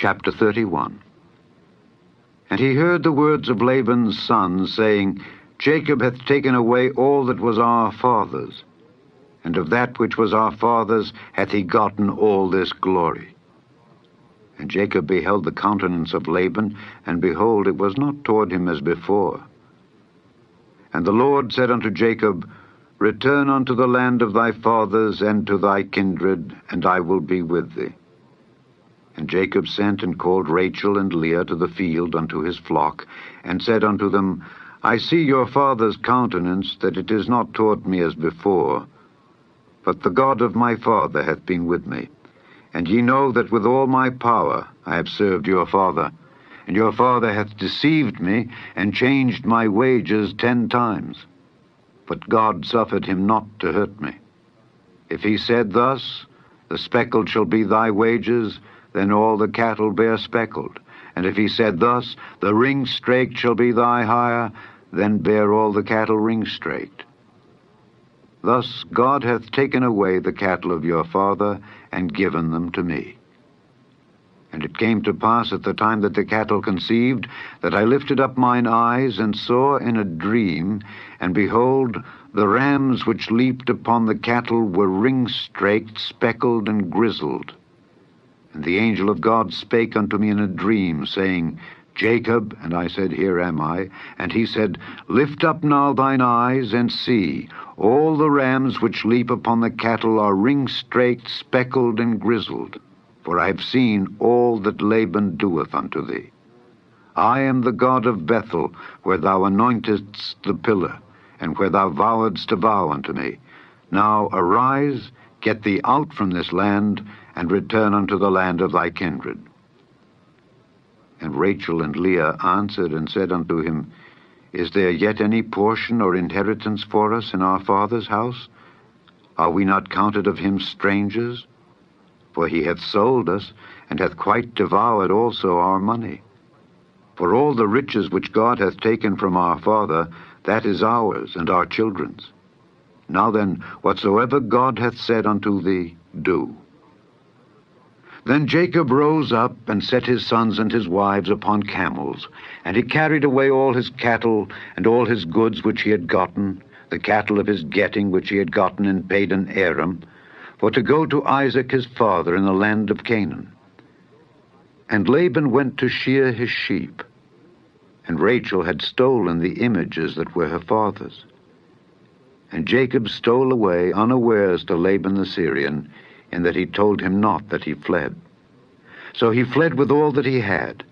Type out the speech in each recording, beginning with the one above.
Chapter 31. And he heard the words of Laban's sons, saying, Jacob hath taken away all that was our father's, and of that which was our father's hath he gotten all this glory. And Jacob beheld the countenance of Laban, and behold, it was not toward him as before. And the Lord said unto Jacob, Return unto the land of thy fathers and to thy kindred, and I will be with thee. And Jacob sent and called Rachel and Leah to the field unto his flock, and said unto them, I see your father's countenance, that it is not toward me as before, but the God of my father hath been with me. And ye know that with all my power I have served your father, and your father hath deceived me, and changed my wages 10 times. But God suffered him not to hurt me. If he said thus, The speckled shall be thy wages, then all the cattle bear speckled. And if he said thus, The ring-straked shall be thy hire, then bear all the cattle ring-straked. Thus God hath taken away the cattle of your father, and given them to me. And it came to pass at the time that the cattle conceived, that I lifted up mine eyes, and saw in a dream, and behold, the rams which leaped upon the cattle were ring-straked, speckled, and grizzled. And the angel of God spake unto me in a dream, saying, Jacob, and I said, Here am I. And he said, Lift up now thine eyes, and see, all the rams which leap upon the cattle are ring-straked, speckled, and grizzled. For I have seen all that Laban doeth unto thee. I am the God of Bethel, where thou anointedst the pillar, and where thou vowedst a vow unto me. Now arise, get thee out from this land, and return unto the land of thy kindred. And Rachel and Leah answered and said unto him, Is there yet any portion or inheritance for us in our father's house? Are we not counted of him strangers? For he hath sold us, and hath quite devoured also our money. For all the riches which God hath taken from our father, that is ours and our children's. Now then, whatsoever God hath said unto thee, do. Then Jacob rose up, and set his sons and his wives upon camels, and he carried away all his cattle, and all his goods which he had gotten, the cattle of his getting which he had gotten in Padan Aram, for to go to Isaac his father in the land of Canaan. And Laban went to shear his sheep, and Rachel had stolen the images that were her father's. And Jacob stole away unawares to Laban the Syrian, in that he told him not that he fled. So he fled with all that he had,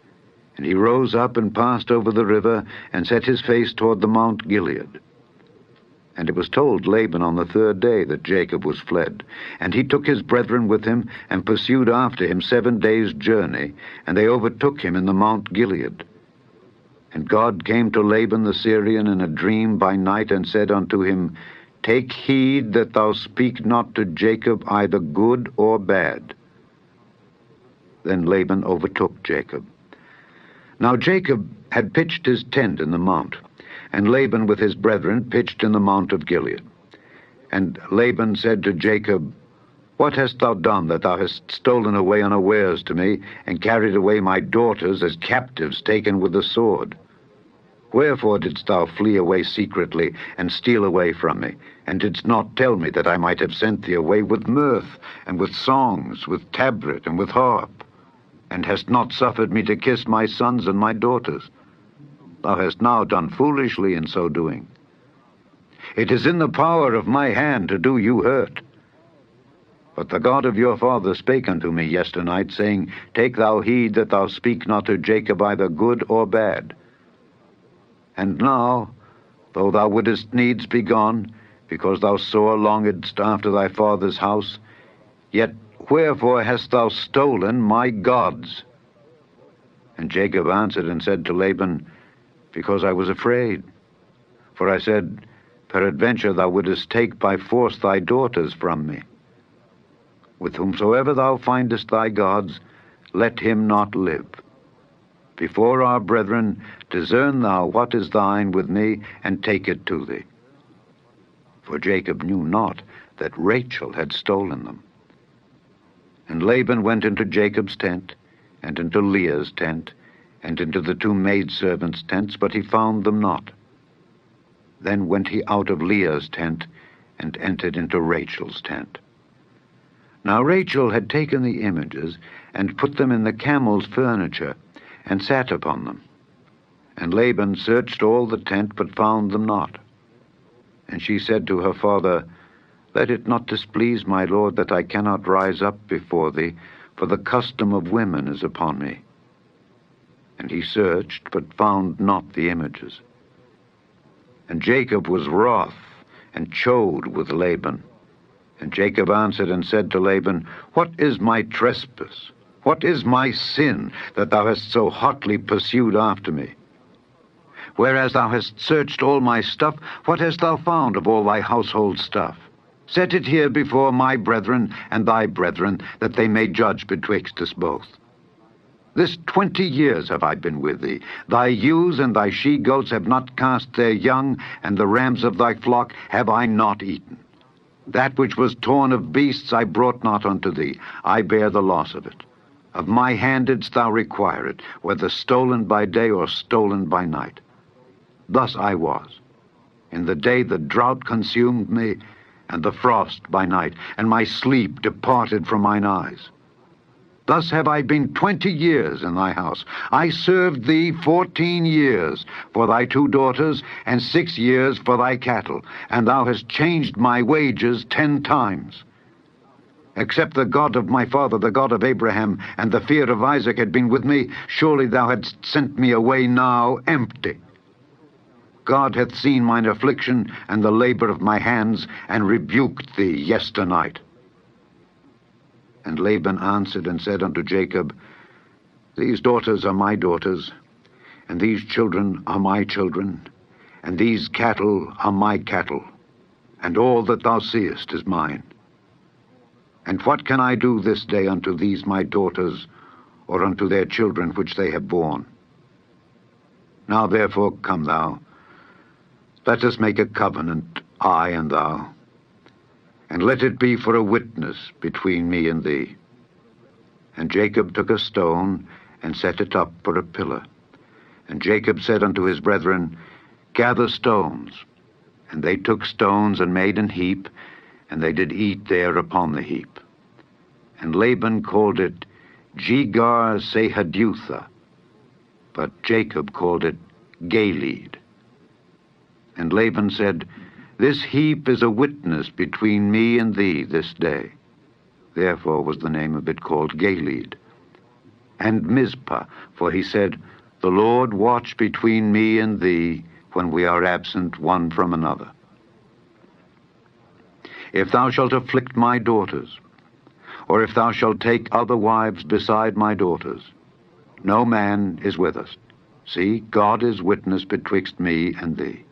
and he rose up and passed over the river, and set his face toward the Mount Gilead. And it was told Laban on the 3rd day that Jacob was fled. And he took his brethren with him, and pursued after him 7 days' journey, and they overtook him in the Mount Gilead. And God came to Laban the Syrian in a dream by night, and said unto him, Take heed that thou speak not to Jacob either good or bad. Then Laban overtook Jacob. Now Jacob had pitched his tent in the mount, and Laban with his brethren pitched in the mount of Gilead. And Laban said to Jacob, What hast thou done, that thou hast stolen away unawares to me, and carried away my daughters as captives taken with the sword? Wherefore didst thou flee away secretly, and steal away from me, and didst not tell me that I might have sent thee away with mirth, and with songs, with tabret, and with harp, and hast not suffered me to kiss my sons and my daughters? Thou hast now done foolishly in so doing. It is in the power of my hand to do you hurt. But the God of your father spake unto me yesternight, saying, Take thou heed that thou speak not to Jacob either good or bad. And now, though thou wouldest needs be gone, because thou sore longedst after thy father's house, yet wherefore hast thou stolen my gods? And Jacob answered and said to Laban, Because I was afraid. For I said, Peradventure thou wouldest take by force thy daughters from me. With whomsoever thou findest thy gods, let him not live. Before our brethren, discern thou what is thine with me, and take it to thee. For Jacob knew not that Rachel had stolen them. And Laban went into Jacob's tent, and into Leah's tent, and into the two maidservants' tents, but he found them not. Then went he out of Leah's tent, and entered into Rachel's tent. Now Rachel had taken the images, and put them in the camel's furniture, and sat upon them. And Laban searched all the tent, but found them not. And she said to her father, Let it not displease my lord that I cannot rise up before thee, for the custom of women is upon me. And he searched, but found not the images. And Jacob was wroth, and chode with Laban. And Jacob answered and said to Laban, What is my trespass? What is my sin, that thou hast so hotly pursued after me? Whereas thou hast searched all my stuff, what hast thou found of all thy household stuff? Set it here before my brethren and thy brethren, that they may judge betwixt us both. This 20 years have I been with thee. Thy ewes and thy she-goats have not cast their young, and the rams of thy flock have I not eaten. That which was torn of beasts I brought not unto thee. I bear the loss of it. Of my hand didst thou require it, whether stolen by day or stolen by night. Thus I was. In the day the drought consumed me, and the frost by night, and my sleep departed from mine eyes. Thus have I been 20 years in thy house. I served thee 14 years for thy 2 daughters, and 6 years for thy cattle, and thou hast changed my wages 10 times. Except the God of my father, the God of Abraham, and the fear of Isaac had been with me, surely thou hadst sent me away now empty. God hath seen mine affliction and the labor of my hands, and rebuked thee yesternight. And Laban answered and said unto Jacob, These daughters are my daughters, and these children are my children, and these cattle are my cattle, and all that thou seest is mine. And what can I do this day unto these my daughters, or unto their children which they have borne? Now therefore come thou, let us make a covenant, I and thou, and let it be for a witness between me and thee. And Jacob took a stone, and set it up for a pillar. And Jacob said unto his brethren, Gather stones. And they took stones, and made an heap, and they did eat there upon the heap. And Laban called it Jegar-sahadutha, but Jacob called it Galeed. And Laban said, This heap is a witness between me and thee this day. Therefore was the name of it called Galeed. And Mizpah, for he said, The Lord watch between me and thee when we are absent one from another. If thou shalt afflict my daughters, or if thou shalt take other wives beside my daughters, no man is with us. See, God is witness betwixt me and thee.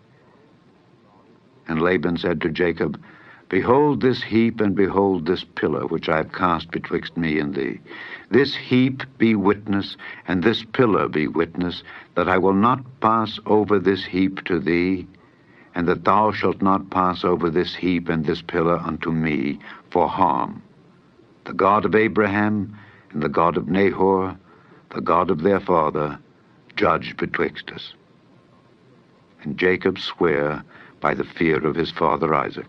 And Laban said to Jacob, Behold this heap, and behold this pillar, which I have cast betwixt me and thee. This heap be witness, and this pillar be witness, that I will not pass over this heap to thee, and that thou shalt not pass over this heap and this pillar unto me for harm. The God of Abraham, and the God of Nahor, the God of their father, judge betwixt us. And Jacob sware by the fear of his father Isaac.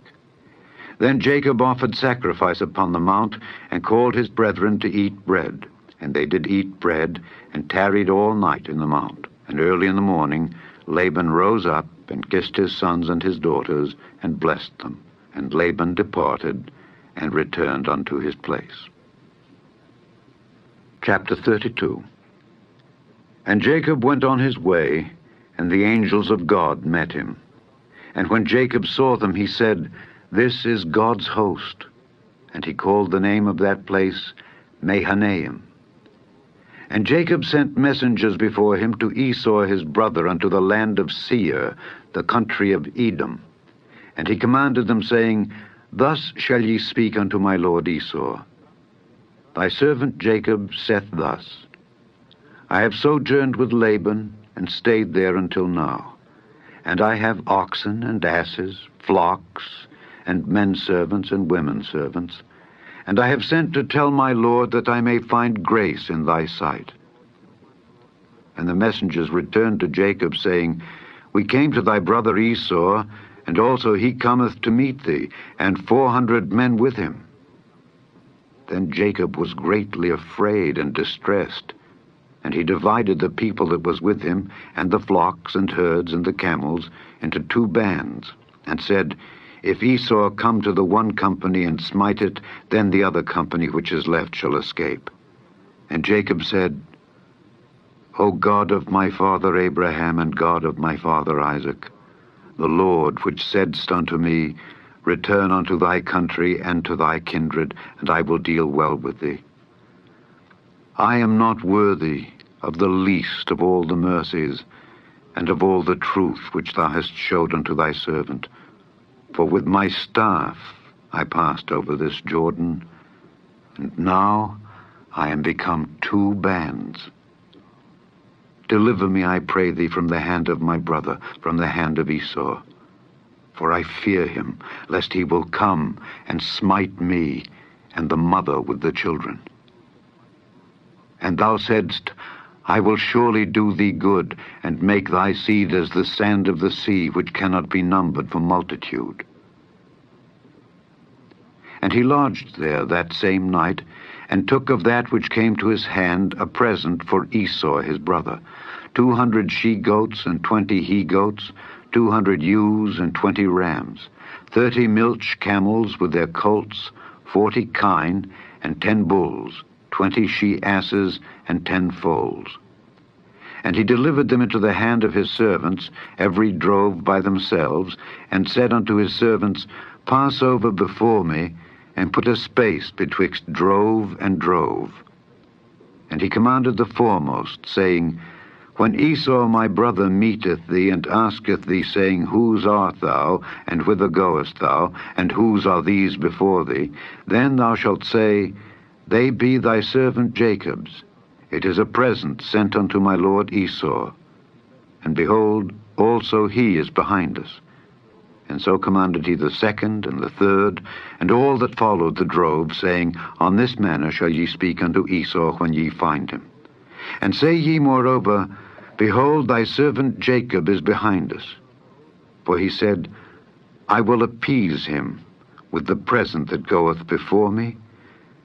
Then Jacob offered sacrifice upon the mount, and called his brethren to eat bread. And they did eat bread, and tarried all night in the mount. And early in the morning Laban rose up, and kissed his sons and his daughters, and blessed them. And Laban departed, and returned unto his place. Chapter 32. And Jacob went on his way, and the angels of God met him. And when Jacob saw them, he said, This is God's host. And he called the name of that place Mahanaim. And Jacob sent messengers before him to Esau his brother unto the land of Seir, the country of Edom. And he commanded them, saying, Thus shall ye speak unto my lord Esau. Thy servant Jacob saith thus, I have sojourned with Laban, and stayed there until now. And I have oxen and asses, flocks, and men servants and women servants. and I have sent to tell my Lord that I may find grace in thy sight. And the messengers returned to Jacob, saying, We came to thy brother Esau, and also he cometh to meet thee, and 400 men with him. Then Jacob was greatly afraid and distressed, and he divided the people that was with him, and the flocks and herds and the camels, into 2 bands, and said, If Esau come to the one company and smite it, then the other company which is left shall escape. And Jacob said, O God of my father Abraham, and God of my father Isaac, the Lord which saidst unto me, Return unto thy country and to thy kindred, and I will deal well with thee. I am not worthy of the least of all the mercies, and of all the truth which thou hast showed unto thy servant. For with my staff I passed over this Jordan, and now I am become 2 bands. Deliver me, I pray thee, from the hand of my brother, from the hand of Esau. For I fear him, lest he will come and smite me and the mother with the children. And thou saidst, I will surely do thee good, and make thy seed as the sand of the sea, which cannot be numbered for multitude. And he lodged there that same night, and took of that which came to his hand a present for Esau his brother, 200 she-goats and 20 he-goats, 200 ewes and 20 rams, 30 milch camels with their colts, 40 kine, and 10 bulls, 20 she-asses, and 10 foals. And he delivered them into the hand of his servants, every drove by themselves, and said unto his servants, Pass over before me, and put a space betwixt drove and drove. And he commanded the foremost, saying, When Esau my brother meeteth thee, and asketh thee, saying, Whose art thou, and whither goest thou, and whose are these before thee? Then thou shalt say, They be thy servant Jacob's. It is a present sent unto my lord Esau. And behold, also he is behind us. And so commanded he the second and the third, and all that followed the drove, saying, On this manner shall ye speak unto Esau when ye find him. And say ye moreover, Behold, thy servant Jacob is behind us. For he said, I will appease him with the present that goeth before me,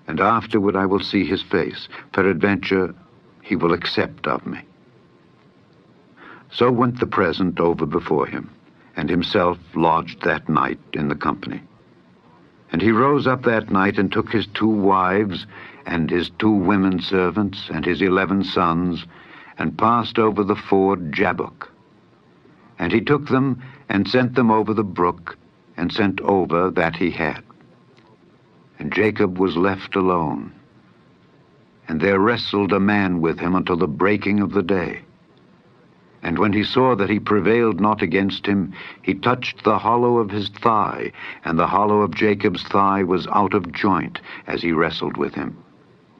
and afterward I will see his face. Peradventure he will accept of me. So went the present over before him, and himself lodged that night in the company. And he rose up that night, and took his 2 wives, and his 2 women servants, and his 11 sons, and passed over the ford Jabbok. And he took them, and sent them over the brook, and sent over that he had. And Jacob was left alone. And there wrestled a man with him until the breaking of the day. And when he saw that he prevailed not against him, he touched the hollow of his thigh, and the hollow of Jacob's thigh was out of joint, as he wrestled with him.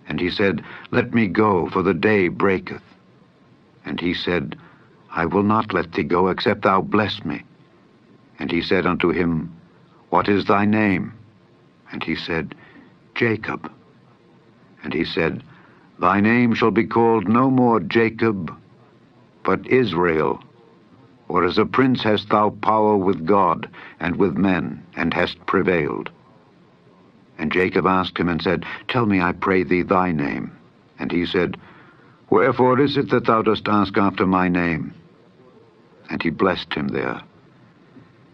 And he said, Let me go, for the day breaketh. And he said, I will not let thee go, except thou bless me. And he said unto him, What is thy name? And he said, Jacob. And he said, Thy name shall be called no more Jacob, but Israel. For as a prince hast thou power with God and with men, and hast prevailed. And Jacob asked him and said, Tell me, I pray thee, thy name. And he said, Wherefore is it that thou dost ask after my name? And he blessed him there.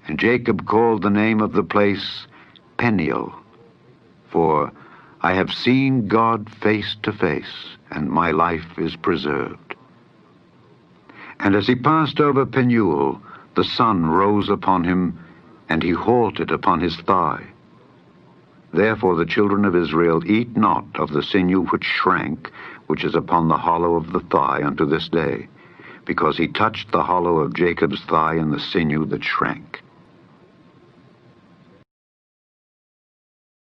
And Jacob called the name of the place Peniel, for I have seen God face to face, and my life is preserved. And as he passed over Penuel, the sun rose upon him, and he halted upon his thigh. Therefore the children of Israel eat not of the sinew which shrank, which is upon the hollow of the thigh unto this day, because he touched the hollow of Jacob's thigh and the sinew that shrank.